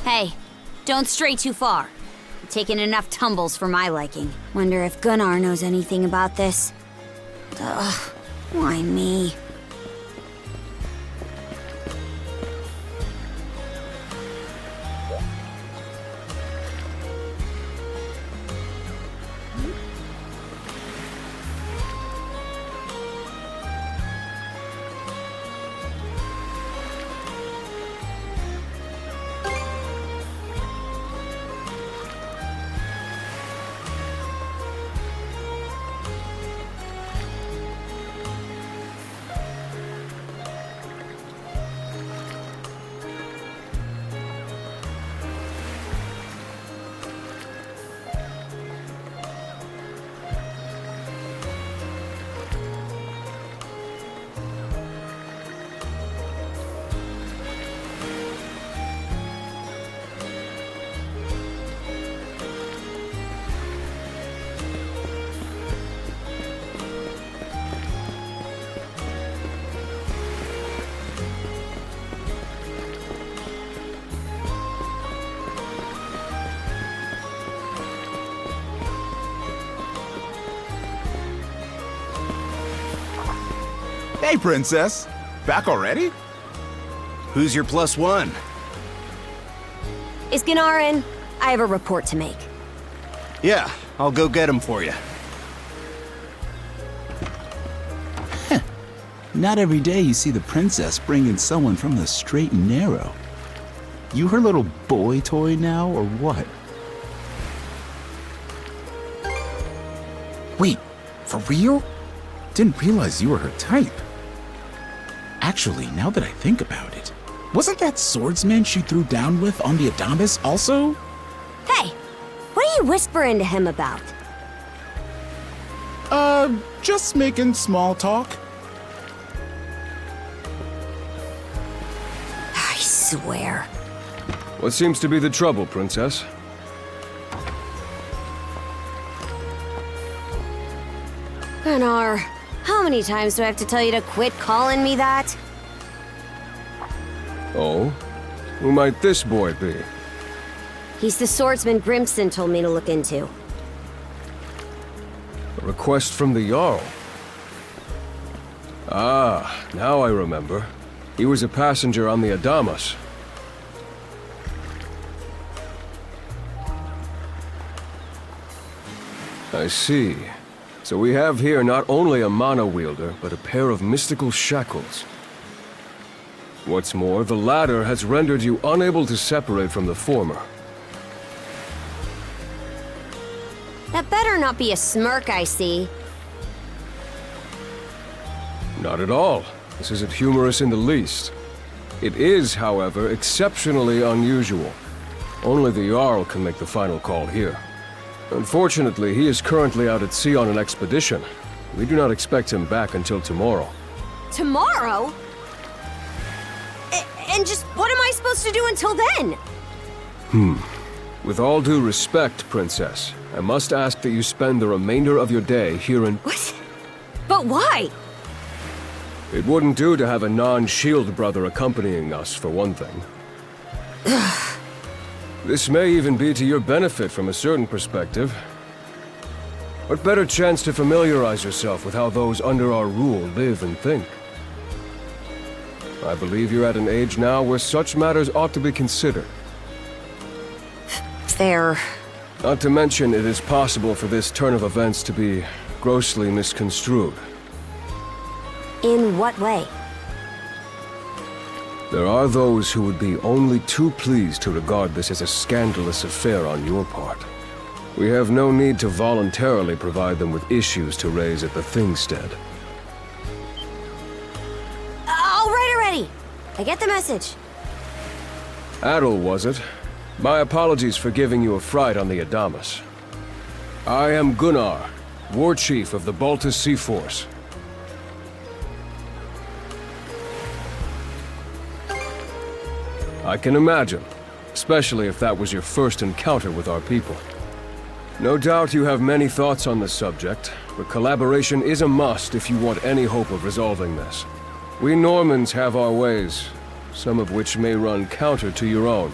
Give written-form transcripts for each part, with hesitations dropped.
Hey, don't stray too far. You've taken enough tumbles for my liking. Wonder if Gunnar knows anything about this. Ugh, why me? Hey, Princess! Back already? Who's your plus one? Is Gunnar in? I have a report to make. Yeah, I'll go get him for you. Not every day you see the princess bring in someone from the straight and narrow. You her little boy toy now, or what? Wait, for real? Didn't realize you were her type. Actually, now that I think about it, wasn't that swordsman she threw down with on the Adamas also? Hey, what are you whispering to him about? Just making small talk. I swear. What seems to be the trouble, Princess? Gunnar, how many times do I have to tell you to quit calling me that? Oh? Who might this boy be? He's the swordsman Grimson told me to look into. A request from the Jarl. Ah, now I remember. He was a passenger on the Adamas. I see. So we have here not only a mana wielder, but a pair of mystical shackles. What's more, the latter has rendered you unable to separate from the former. That better not be a smirk I see. Not at all. This isn't humorous in the least. It is, however, exceptionally unusual. Only the Jarl can make the final call here. Unfortunately, he is currently out at sea on an expedition. We do not expect him back until tomorrow. Tomorrow? And just what am I supposed to do until then? With all due respect, Princess, I must ask that you spend the remainder of your day here in... What? But why? It wouldn't do to have a non-shield brother accompanying us, for one thing. This may even be to your benefit from a certain perspective. What better chance to familiarize yourself with how those under our rule live and think? I believe you're at an age now where such matters ought to be considered. Fair. Not to mention, it is possible for this turn of events to be grossly misconstrued. In what way? There are those who would be only too pleased to regard this as a scandalous affair on your part. We have no need to voluntarily provide them with issues to raise at the Thingstead. All right already. I get the message. Adel, was it? My apologies for giving you a fright on the Adamas. I am Gunnar, War Chief of the Baltus Sea Force. I can imagine, especially if that was your first encounter with our people. No doubt you have many thoughts on this subject, but collaboration is a must if you want any hope of resolving this. We Normans have our ways, some of which may run counter to your own.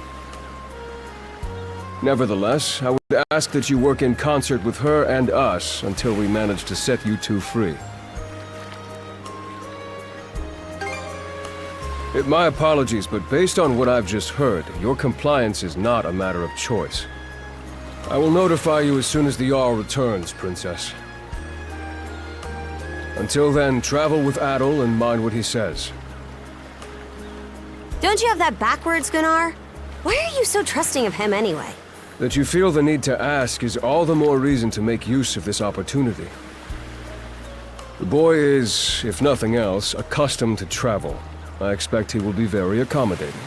Nevertheless, I would ask that you work in concert with her and us until we manage to set you two free. My apologies, but based on what I've just heard, your compliance is not a matter of choice. I will notify you as soon as the Jarl returns, Princess. Until then, travel with Adol and mind what he says. Don't you have that backwards, Gunnar? Why are you so trusting of him anyway? That you feel the need to ask is all the more reason to make use of this opportunity. The boy is, if nothing else, accustomed to travel. I expect he will be very accommodating.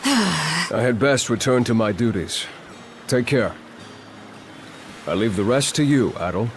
I had best return to my duties. Take care. I leave the rest to you, Adol.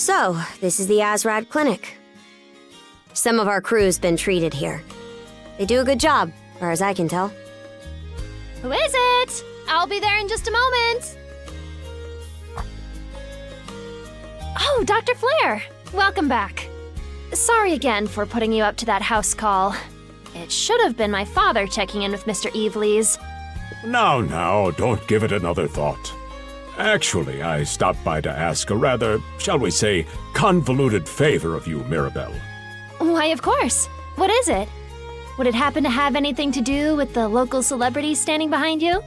So, this is the Azrad Clinic. Some of our crew's been treated here. They do a good job, far as I can tell. Who is it? I'll be there in just a moment. Oh, Dr. Flair. Welcome back. Sorry again for putting you up to that house call. It should have been my father checking in with Mr. Evelees. Now, don't give it another thought. Actually, I stopped by to ask a rather, shall we say, convoluted favor of you, Mirabelle. Why, of course. What is it? Would it happen to have anything to do with the local celebrity standing behind you?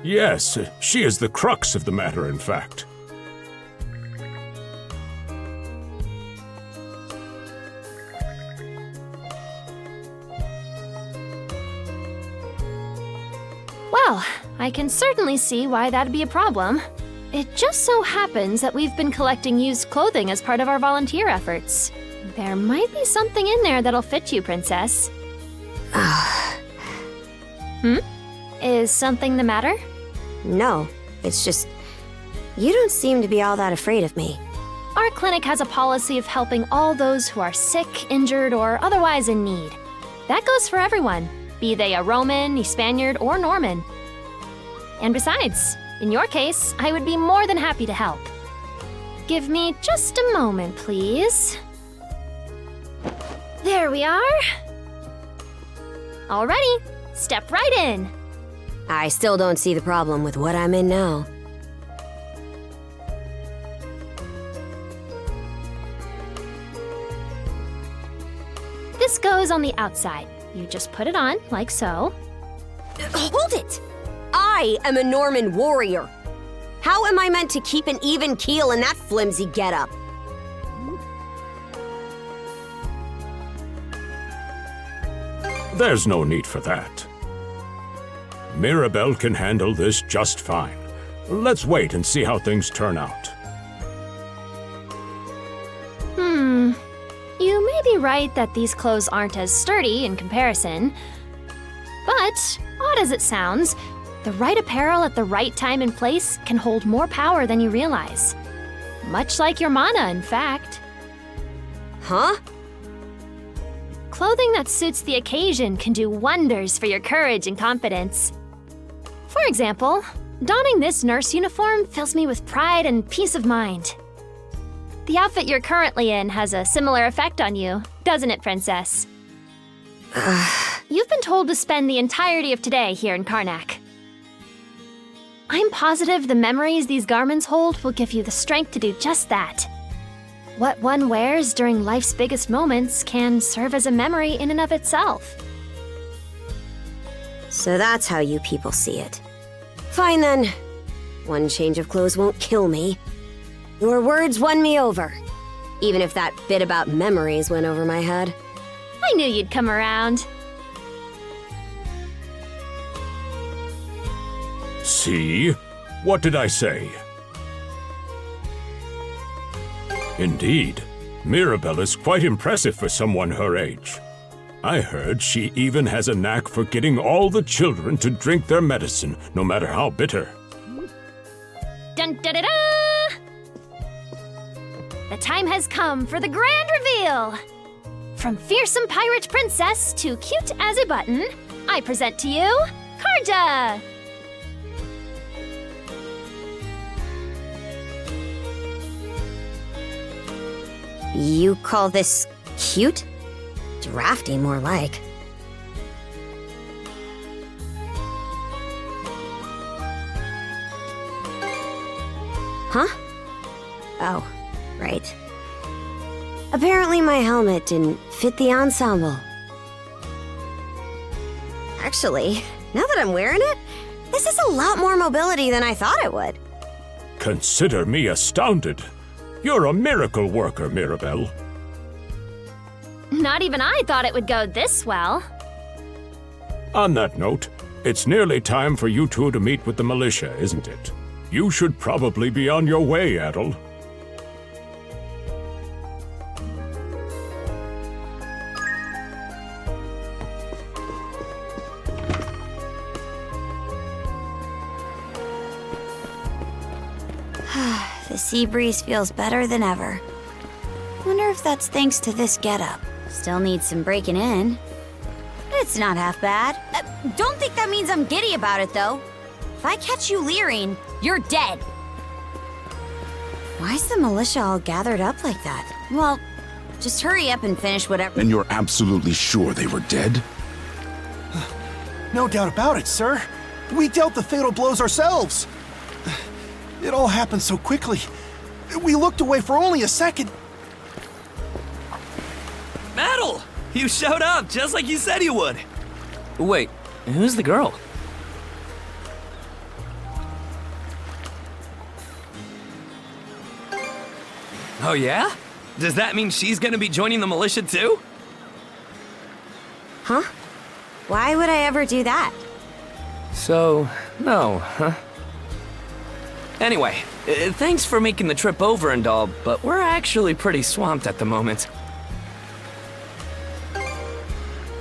Yes, she is the crux of the matter, in fact. Well, I can certainly see why that'd be a problem. It just so happens that we've been collecting used clothing as part of our volunteer efforts. There might be something in there that'll fit you, Princess. Is something the matter? No, it's just... you don't seem to be all that afraid of me. Our clinic has a policy of helping all those who are sick, injured, or otherwise in need. That goes for everyone, be they a Roman, a Spaniard, or Norman. And besides, in your case, I would be more than happy to help. Give me just a moment, please. There we are. Alrighty, step right in. I still don't see the problem with what I'm in now. This goes on the outside. You just put it on, like so. Hold it! I am a Norman warrior. How am I meant to keep an even keel in that flimsy getup? There's no need for that. Mirabelle can handle this just fine. Let's wait and see how things turn out. You may be right that these clothes aren't as sturdy in comparison. But, odd as it sounds, the right apparel at the right time and place can hold more power than you realize. Much like your mana, in fact. Huh? Clothing that suits the occasion can do wonders for your courage and confidence. For example, donning this nurse uniform fills me with pride and peace of mind. The outfit you're currently in has a similar effect on you, doesn't it, Princess? You've been told to spend the entirety of today here in Karnak. I'm positive the memories these garments hold will give you the strength to do just that. What one wears during life's biggest moments can serve as a memory in and of itself. So that's how you people see it. Fine then. One change of clothes won't kill me. Your words won me over. Even if that bit about memories went over my head. I knew you'd come around. See? What did I say? Indeed, Mirabelle is quite impressive for someone her age. I heard she even has a knack for getting all the children to drink their medicine, no matter how bitter. Dun da da da! The time has come for the grand reveal! From fearsome pirate princess to cute as a button, I present to you, Karja! You call this cute? Drafty, more like. Huh? Oh, right. Apparently my helmet didn't fit the ensemble. Actually, now that I'm wearing it, this is a lot more mobility than I thought it would. Consider me astounded. You're a miracle worker, Mirabelle. Not even I thought it would go this well. On that note, it's nearly time for you two to meet with the militia, isn't it? You should probably be on your way, Adel. The sea breeze feels better than ever. Wonder if that's thanks to this getup. Still needs some breaking in. It's not half bad. Don't think that means I'm giddy about it, though. If I catch you leering, you're dead. Why's the militia all gathered up like that? Well, just hurry up and finish whatever. And you're absolutely sure they were dead? No doubt about it, sir. We dealt the fatal blows ourselves. It all happened so quickly. We looked away for only a second. Adel! You showed up just like you said you would. Wait, who's the girl? Oh yeah? Does that mean she's gonna be joining the militia too? Huh? Why would I ever do that? So, No, huh? Anyway, thanks for making the trip over and all, but we're actually pretty swamped at the moment.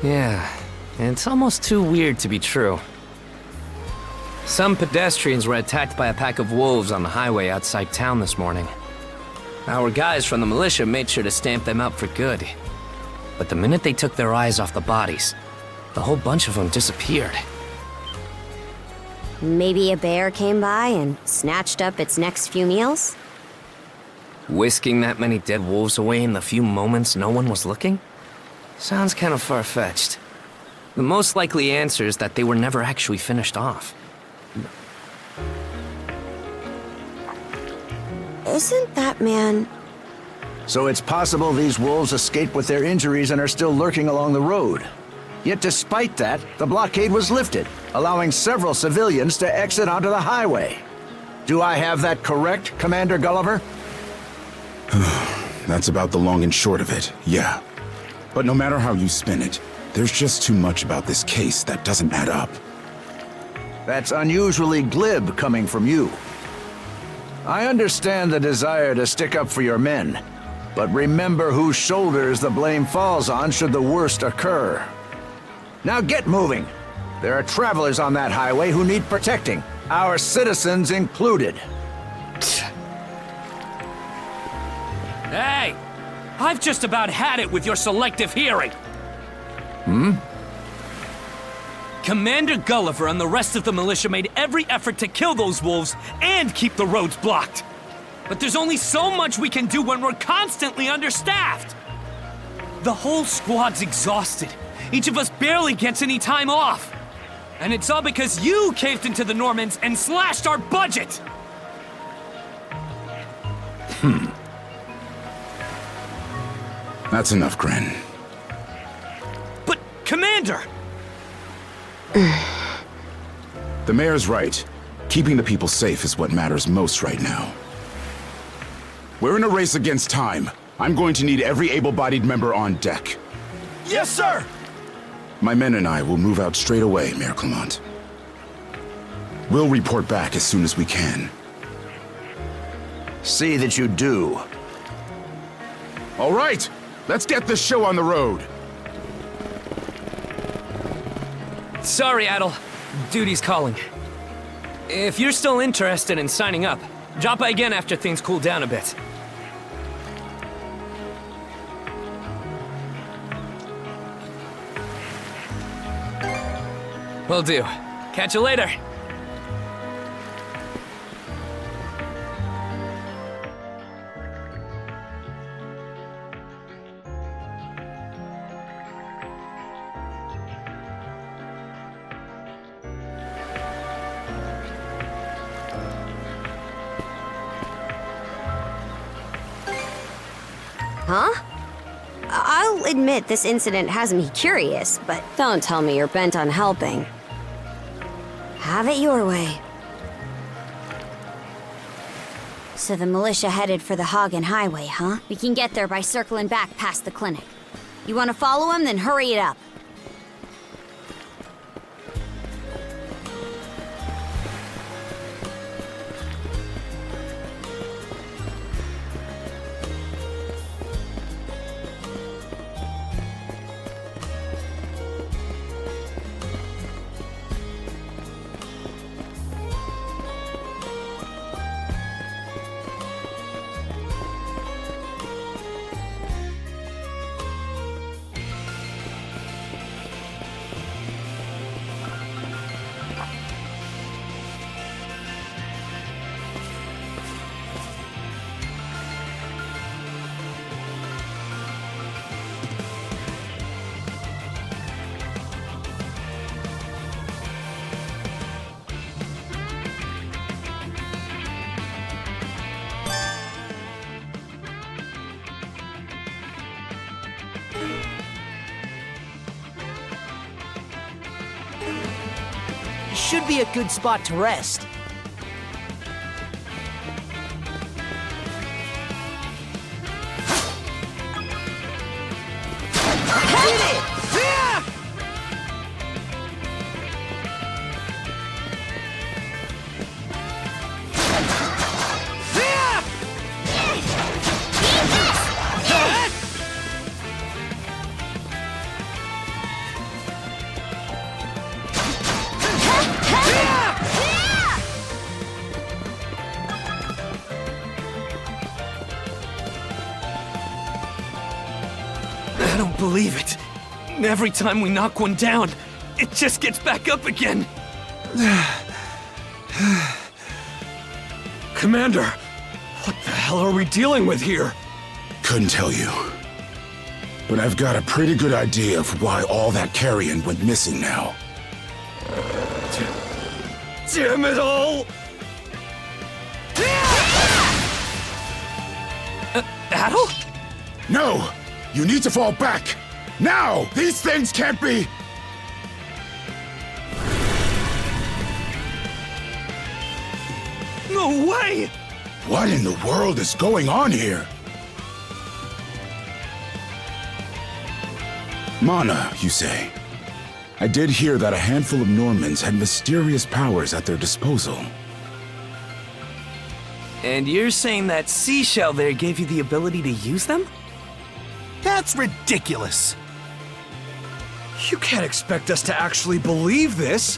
Yeah, it's almost too weird to be true. Some pedestrians were attacked by a pack of wolves on the highway outside town this morning. Our guys from the militia made sure to stamp them out for good. But the minute they took their eyes off the bodies, the whole bunch of them disappeared. Maybe a bear came by and snatched up its next few meals? Whisking that many dead wolves away in the few moments no one was looking? Sounds kind of far-fetched. The most likely answer is that they were never actually finished off. Isn't that man... So it's possible these wolves escaped with their injuries and are still lurking along the road. Yet despite that, the blockade was lifted, allowing several civilians to exit onto the highway. Do I have that correct, Commander Gulliver? That's about the long and short of it, yeah. But no matter how you spin it, there's just too much about this case that doesn't add up. That's unusually glib coming from you. I understand the desire to stick up for your men, but remember whose shoulders the blame falls on should the worst occur. Now get moving. There are travelers on that highway who need protecting, our citizens included. Hey! I've just about had it with your selective hearing. Commander Gulliver and the rest of the militia made every effort to kill those wolves and keep the roads blocked. But there's only so much we can do when we're constantly understaffed. The whole squad's exhausted. Each of us barely gets any time off. And it's all because you caved into the Normans and slashed our budget! That's enough, Grin. But, Commander! The mayor's right. Keeping the people safe is what matters most right now. We're in a race against time. I'm going to need every able-bodied member on deck. Yes, sir! My men and I will move out straight away, Mayor Clement. We'll report back as soon as we can. See that you do. All right, let's get this show on the road. Sorry, Adel. Duty's calling. If you're still interested in signing up, drop by again after things cool down a bit. Will do. Catch you later. Huh? I'll admit this incident has me curious, but don't tell me you're bent on helping. Have it your way. So the militia headed for the Hagen Highway, huh? We can get there by circling back past the clinic. You want to follow him? Then hurry it up. Should be a good spot to rest. believe it. Every time we knock one down, it just gets back up again. Commander, what the hell are we dealing with here? Couldn't tell you. But I've got a pretty good idea of why all that carrion went missing now. Damn it all! Adel? No! You need to fall back! Now! These things can't be... No way! What in the world is going on here? Mana, you say? I did hear that a handful of Normans had mysterious powers at their disposal. And you're saying that seashell there gave you the ability to use them? That's ridiculous. You can't expect us to actually believe this.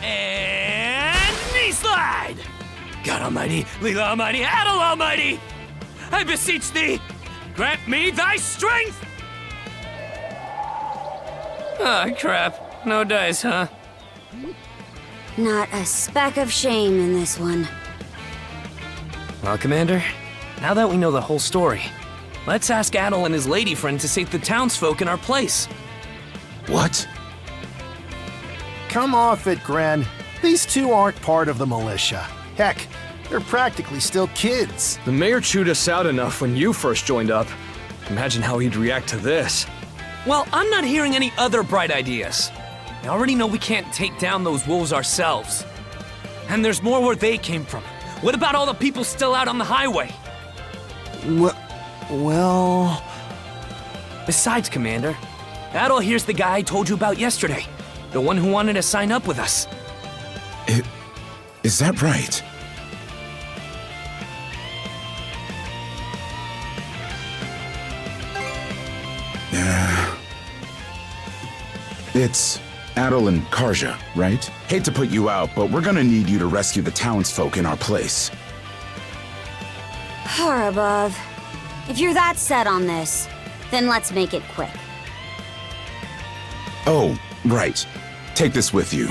And knee slide! God Almighty, Leela Almighty, Adel Almighty! I beseech thee, grant me thy strength! Ah, crap. No dice, huh? Not a speck of shame in this one. Well, Commander, now that we know the whole story, let's ask Adel and his lady friend to save the townsfolk in our place. What? Come off it, Gren. These two aren't part of the militia. Heck, they're practically still kids. The mayor chewed us out enough when you first joined up. Imagine how he'd react to this. Well, I'm not hearing any other bright ideas. I already know we can't take down those wolves ourselves. And there's more where they came from. What about all the people still out on the highway? Well... Besides, Commander, Adel here's the guy I told you about yesterday. The one who wanted to sign up with us. Is that right? It's Adel and Karja, right? Hate to put you out, but we're gonna need you to rescue the townsfolk in our place. Far above. If you're that set on this, then let's make it quick. Oh, right. Take this with you.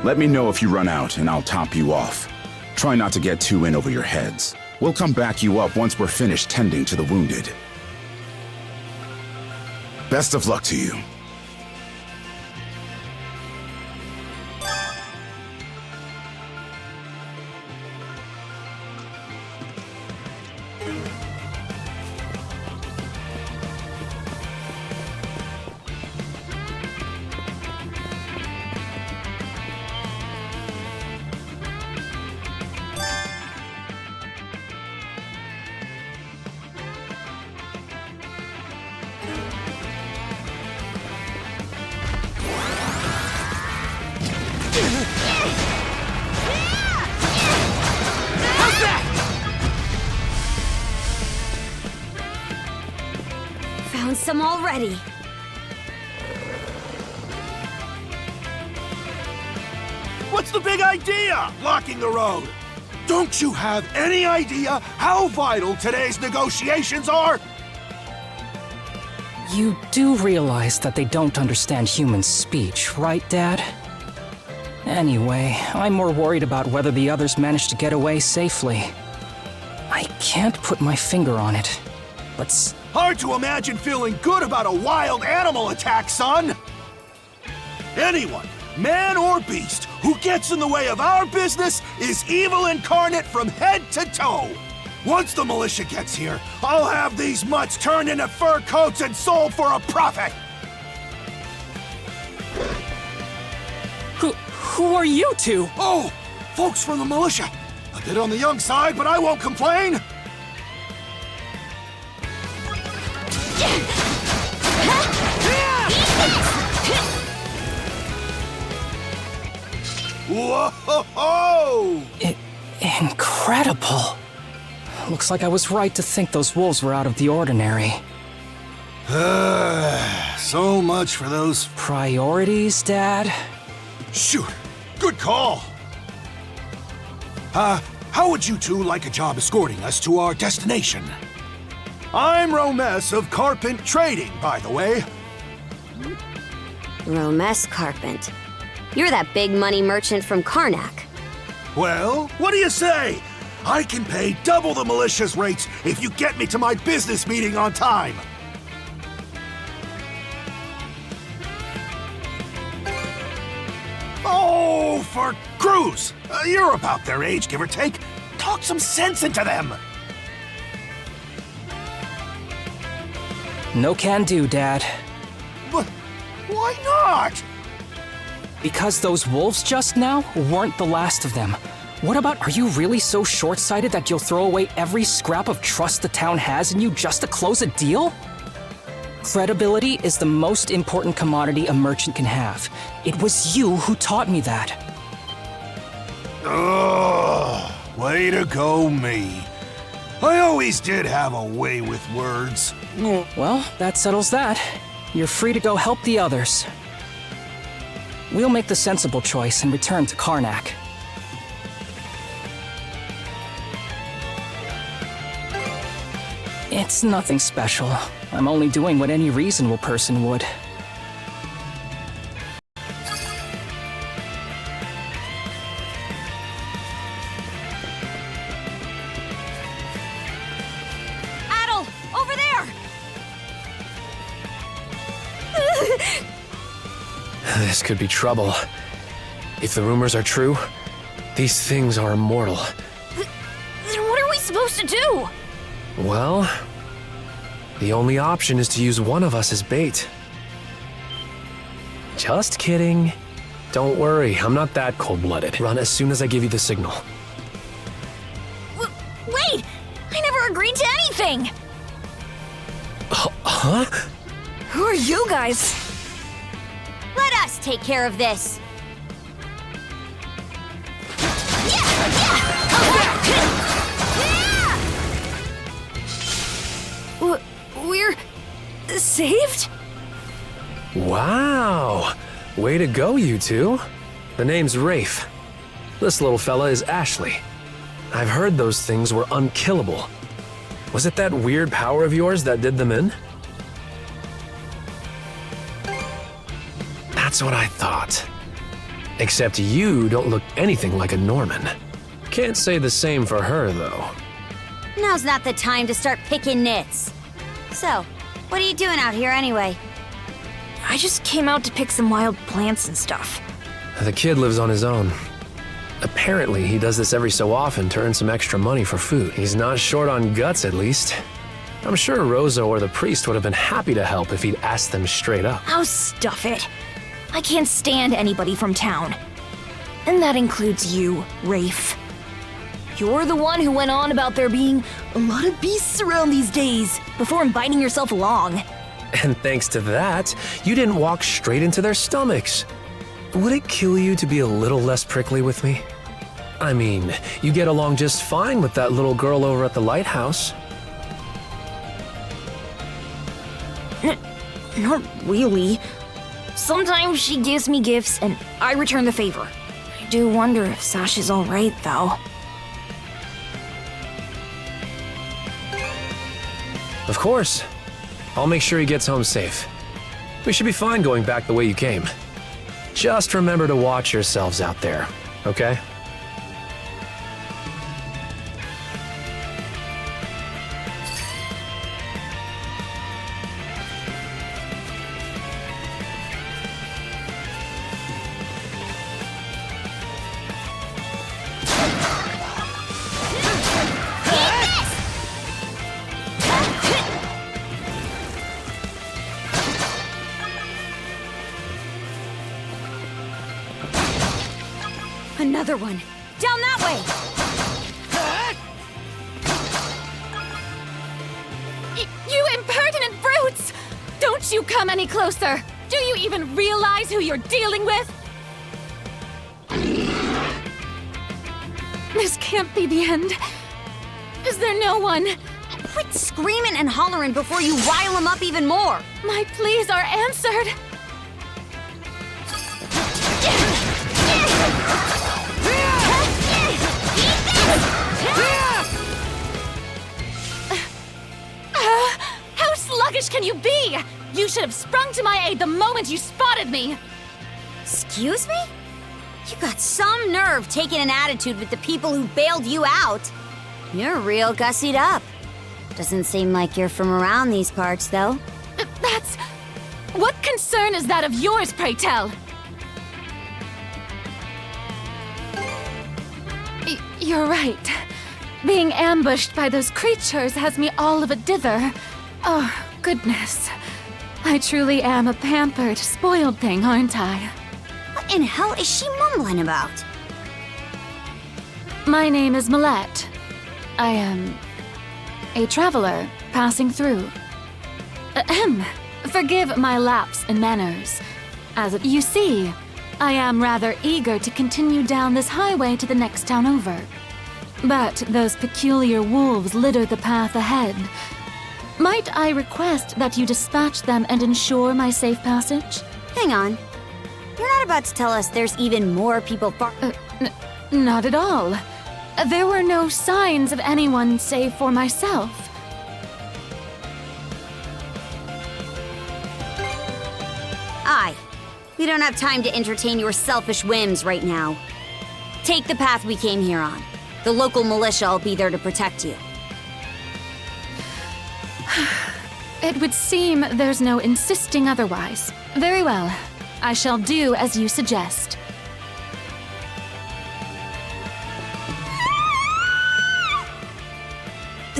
Let me know if you run out, and I'll top you off. Try not to get too in over your heads. We'll come back you up once we're finished tending to the wounded. Best of luck to you. Found some already. What's the big idea? Blocking the road. Don't you have any idea how vital today's negotiations are? You do realize that they don't understand human speech, right, Dad? Anyway, I'm more worried about whether the others managed to get away safely. I can't put my finger on it, but... Hard to imagine feeling good about a wild animal attack, son! Anyone, man or beast, who gets in the way of our business is evil incarnate from head to toe! Once the militia gets here, I'll have these mutts turned into fur coats and sold for a profit! Who are you two? Oh, folks from the militia. A bit on the young side, but I won't complain. Whoa! Incredible. Looks like I was right to think those wolves were out of the ordinary. So much for those... Priorities, Dad? Shoot, good call. How would you two like a job escorting us to our destination? I'm Romes of Carpent Trading, by the way. Romes Carpent. You're that big money merchant from Karnak. Well, what do you say? I can pay double the militia's rates if you get me to my business meeting on time. Oh, for Cruz! You're about their age, give or take. Talk some sense into them. No can do, Dad. But why not? Because those wolves just now weren't the last of them. What about, are you really so short-sighted that you'll throw away every scrap of trust the town has in you just to close a deal? Credibility is the most important commodity a merchant can have. It was you who taught me that. Ugh, way to go, me. I always did have a way with words. Well, that settles that. You're free to go help the others. We'll make the sensible choice and return to Karnak. It's nothing special. I'm only doing what any reasonable person would. Adel, over there! This could be trouble. If the rumors are true, these things are immortal. Then what are we supposed to do? Well, the only option is to use one of us as bait. Just kidding. Don't worry, I'm not that cold-blooded. Run as soon as I give you the signal. Wait! I never agreed to anything! Huh? Who are you guys? Let us take care of this. We're saved? Wow! Way to go, you two. The name's Rafe. This little fella is Ashley. I've heard those things were unkillable. Was it that weird power of yours that did them in? That's what I thought. Except you don't look anything like a Norman. Can't say the same for her, though. Now's not the time to start picking nits. So, what are you doing out here anyway? I just came out to pick some wild plants and stuff. The kid lives on his own. Apparently, he does this every so often to earn some extra money for food. He's not short on guts, at least. I'm sure Rosa or the priest would have been happy to help if he'd asked them straight up. Oh, stuff it. I can't stand anybody from town. And that includes you, Rafe. You're the one who went on about there being a lot of beasts around these days before inviting yourself along. And thanks to that, you didn't walk straight into their stomachs. Would it kill you to be a little less prickly with me? I mean, you get along just fine with that little girl over at the lighthouse. Not really. Sometimes she gives me gifts and I return the favor. I do wonder if Sash is alright, though. Of course. I'll make sure he gets home safe. We should be fine going back the way you came. Just remember to watch yourselves out there, okay? Another one. Down that way! You impertinent brutes! Don't you come any closer! Do you even realize who you're dealing with? This can't be the end. Is there no one? Quit screaming and hollering before you rile them up even more. My pleas are answered. How sluggish can you be? You should have sprung to my aid the moment you spotted me. Excuse me? You got some nerve taking an attitude with the people who bailed you out. You're real gussied up. Doesn't seem like you're from around these parts, though. That's... What concern is that of yours, pray tell? You're right. Being ambushed by those creatures has me all of a dither. Oh, goodness. I truly am a pampered, spoiled thing, aren't I? What in hell is she mumbling about? My name is Milette. I am a traveler passing through. Ahem. Forgive my lapse in manners. As you see, I am rather eager to continue down this highway to the next town over. But those peculiar wolves litter the path ahead. Might I request that you dispatch them and ensure my safe passage? Hang on. You're not about to tell us there's even more people far... Not at all. There were no signs of anyone save for myself. Aye. We don't have time to entertain your selfish whims right now. Take the path we came here on. The local militia will be there to protect you. It would seem there's no insisting otherwise. Very well. I shall do as you suggest.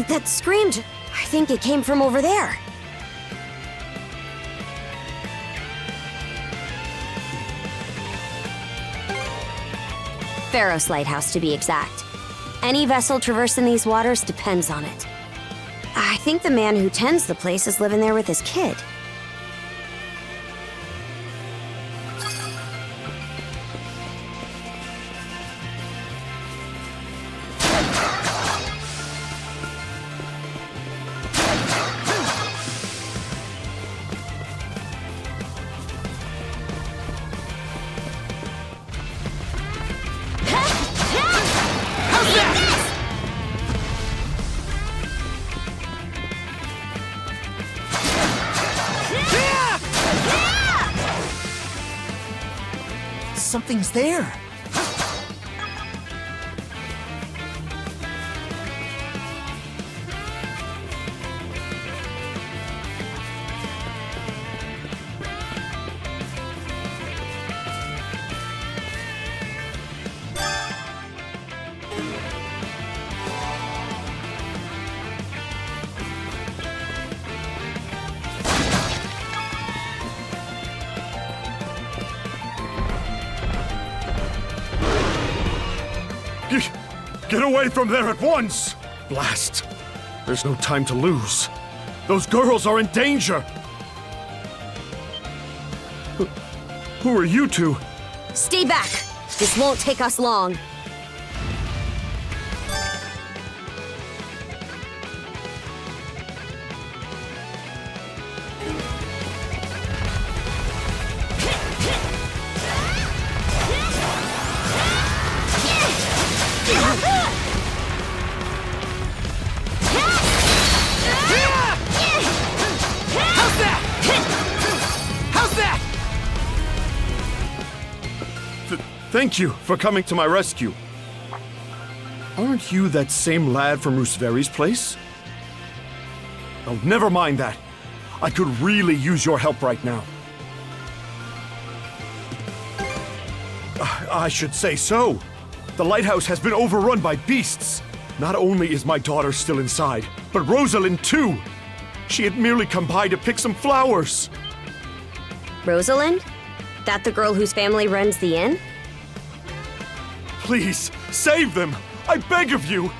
That screamed. I think it came from over there. Pharos Lighthouse, to be exact. Any vessel traversing these waters depends on it. I think the man who tends the place is living there with his kid. Something's there. Get away from there at once! Blast! There's no time to lose. Those girls are in danger! Who are you two? Stay back! This won't take us long. Thank you for coming to my rescue. Aren't you that same lad from Rooseveri's place? Oh, never mind that. I could really use your help right now. I should say so. The lighthouse has been overrun by beasts. Not only is my daughter still inside, but Rosalind too. She had merely come by to pick some flowers. Rosalind? That the girl whose family runs the inn? Please, save them! I beg of you!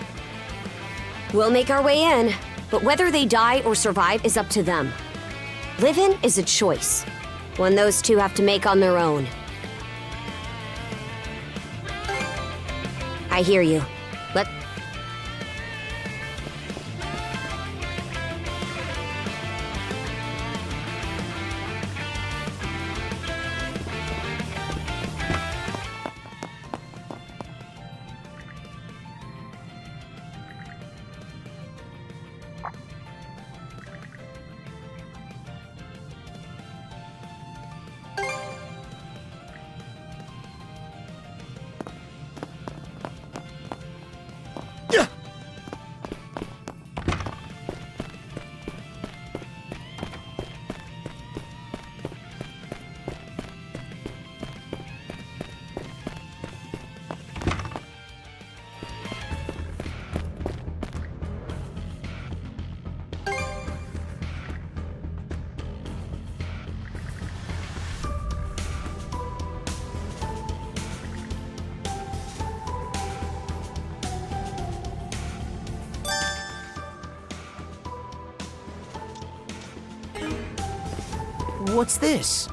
We'll make our way in, but whether they die or survive is up to them. Living is a choice, one those two have to make on their own. I hear you. What's this?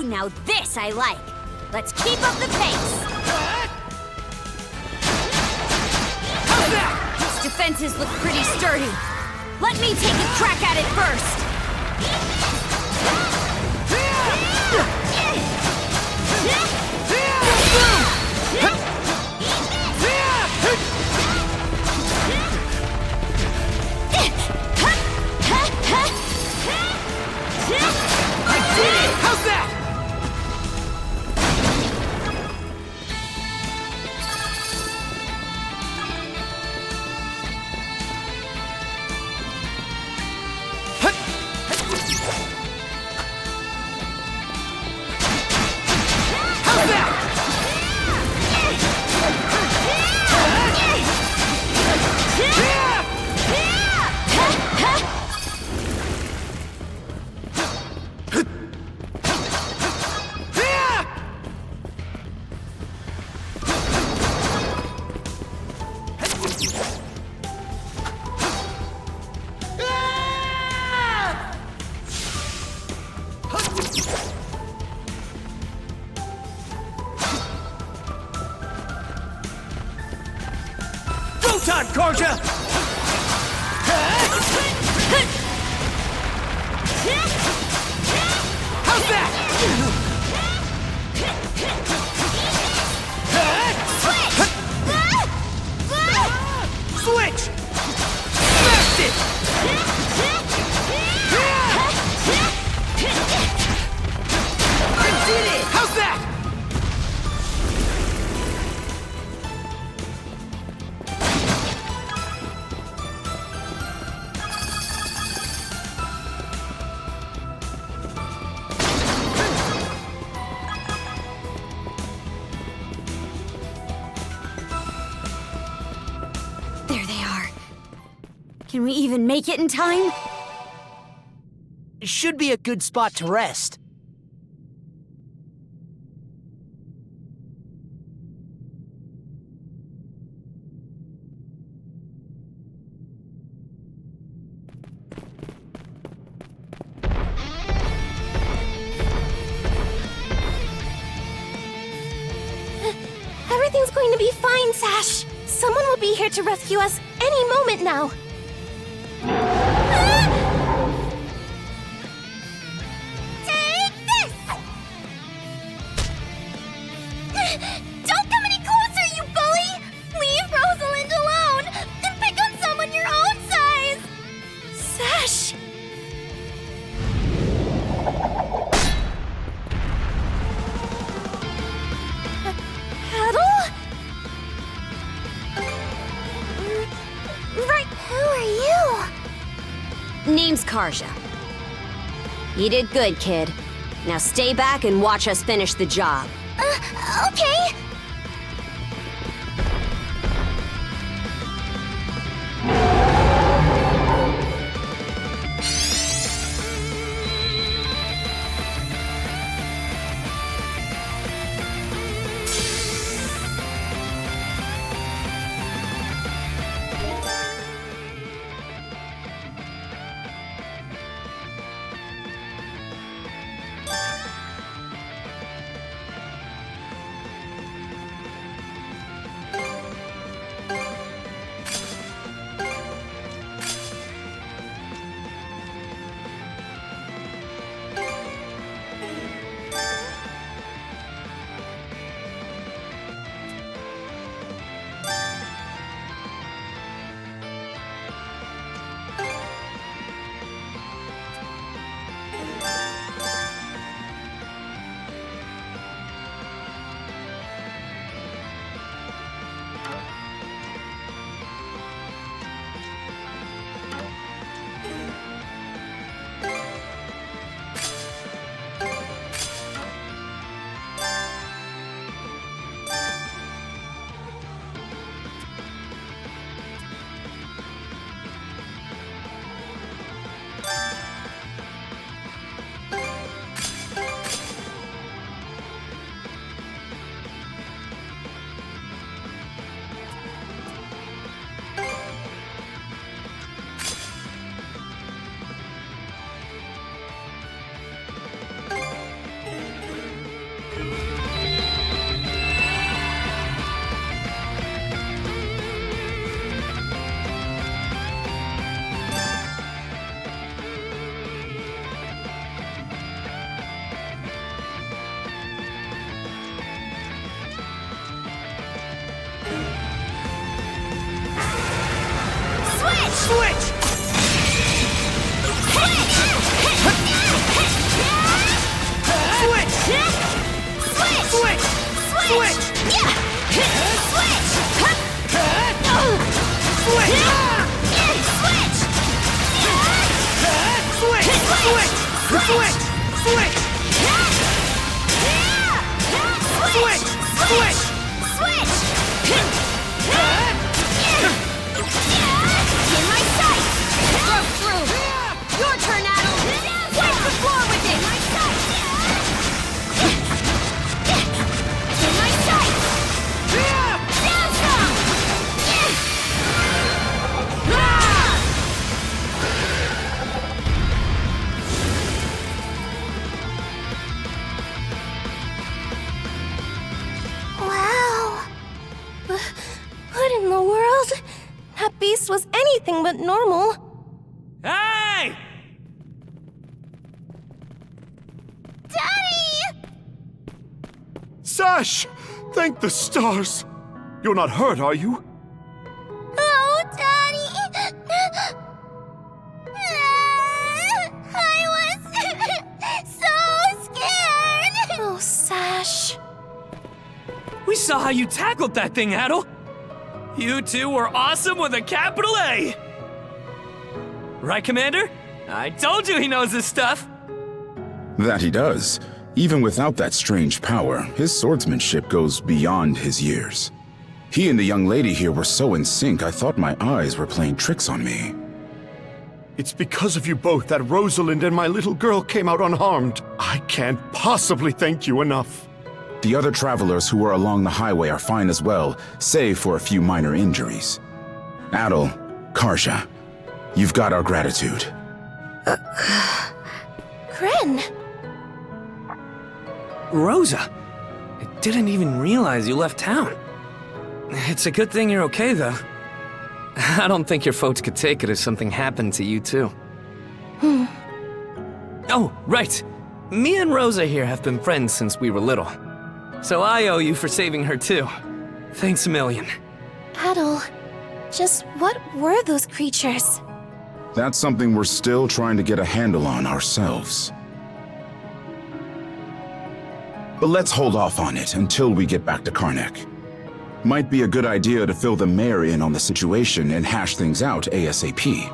Now this I like. Let's keep up the pace. These defenses look pretty sturdy. Let me take a crack at it first. Time, Karja! How's that? Switch! Smashed it! I did it! How's that? Can we even make it in time? Should be a good spot to rest. Everything's going to be fine, Sash. Someone will be here to rescue us any moment now. Take this! Don't come any closer, you bully! Leave Rosalind alone and pick on someone your own size! Sash! Paddle? Right, who are you? Name's Karja. You did good, kid. Now stay back and watch us finish the job. Okay. In my sight! Broke through! Your turn, Adel! Wipe the floor with it! In my sight! In my sight! Down some! Wow. What in the world? That beast was anything but normal. Hey! Daddy! Sash! Thank the stars! You're not hurt, are you? Oh, Daddy! I was so scared! Oh, Sash. We saw how you tackled that thing, Adel. You two were awesome with a capital A. Right, Commander? I told you he knows his stuff. That he does. Even without that strange power, his swordsmanship goes beyond his years. He and the young lady here were so in sync, I thought my eyes were playing tricks on me. It's because of you both that Rosalind and my little girl came out unharmed. I can't possibly thank you enough. The other travelers who were along the highway are fine as well, save for a few minor injuries. Adel, Karja, you've got our gratitude. Gren. Rosa! I didn't even realize you left town. It's a good thing you're okay, though. I don't think your folks could take it if something happened to you, too. Oh, right. Me and Rosa here have been friends since we were little. So I owe you for saving her, too. Thanks a million. Adel, just what were those creatures? That's something we're still trying to get a handle on ourselves. But let's hold off on it until we get back to Karnak. Might be a good idea to fill the mayor in on the situation and hash things out ASAP.